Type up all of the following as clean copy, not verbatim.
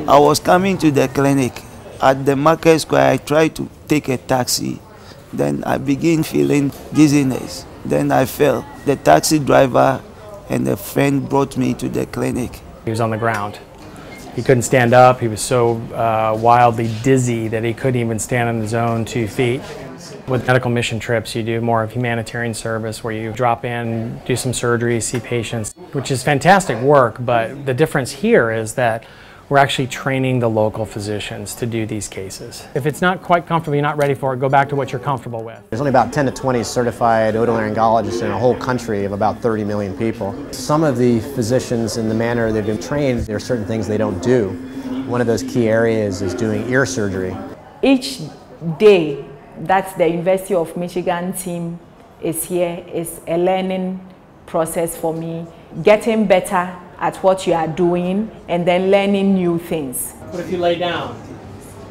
I was coming to the clinic. At the market square, I tried to take a taxi. Then I began feeling dizziness. Then I fell. The taxi driver and a friend brought me to the clinic. He was on the ground. He couldn't stand up. He was so wildly dizzy that he couldn't even stand on his own 2 feet. With medical mission trips, you do more of humanitarian service where you drop in, do some surgery, see patients, which is fantastic work, but the difference here is that we're actually training the local physicians to do these cases. If it's not quite comfortable, you're not ready for it, go back to what you're comfortable with. There's only about 10 to 20 certified otolaryngologists in a whole country of about 30 million people. Some of the physicians, in the manner they've been trained, there are certain things they don't do. One of those key areas is doing ear surgery. Each day that the University of Michigan team is here is a learning process for me, getting better at what you are doing and then learning new things. What if you lay down?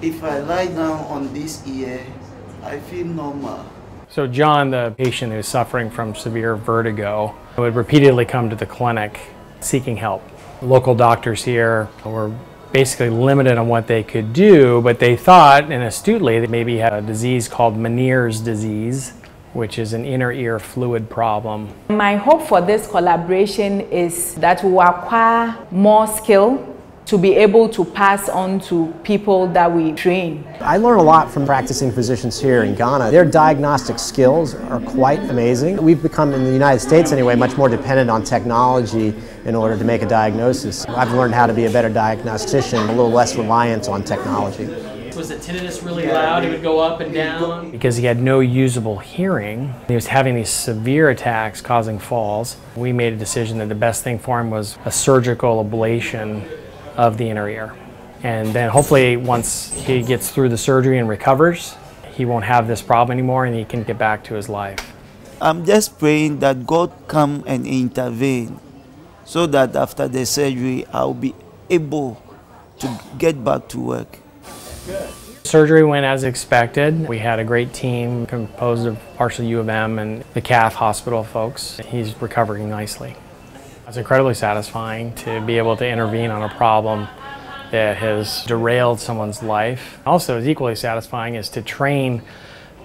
If I lie down on this ear, I feel normal. So John, the patient who's suffering from severe vertigo, would repeatedly come to the clinic seeking help. Local doctors here were basically limited on what they could do, but they thought, and astutely, that maybe he had a disease called Meniere's disease, which is an inner ear fluid problem. My hope for this collaboration is that we will acquire more skill to be able to pass on to people that we train. I learn a lot from practicing physicians here in Ghana. Their diagnostic skills are quite amazing. We've become, in the United States anyway, much more dependent on technology in order to make a diagnosis. I've learned how to be a better diagnostician, a little less reliant on technology. Was the tinnitus really loud? It would go up and down? Because he had no usable hearing. He was having these severe attacks causing falls. We made a decision that the best thing for him was a surgical ablation of the inner ear. And then hopefully once he gets through the surgery and recovers, he won't have this problem anymore and he can get back to his life. I'm just praying that God come and intervene so that after the surgery I'll be able to get back to work. Good. Surgery went as expected. We had a great team composed of partially U of M and the K.A.T.H hospital folks. He's recovering nicely. It's incredibly satisfying to be able to intervene on a problem that has derailed someone's life. Also, as equally satisfying is to train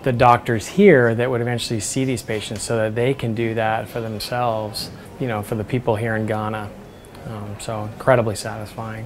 the doctors here that would eventually see these patients so that they can do that for themselves, you know, for the people here in Ghana. So incredibly satisfying.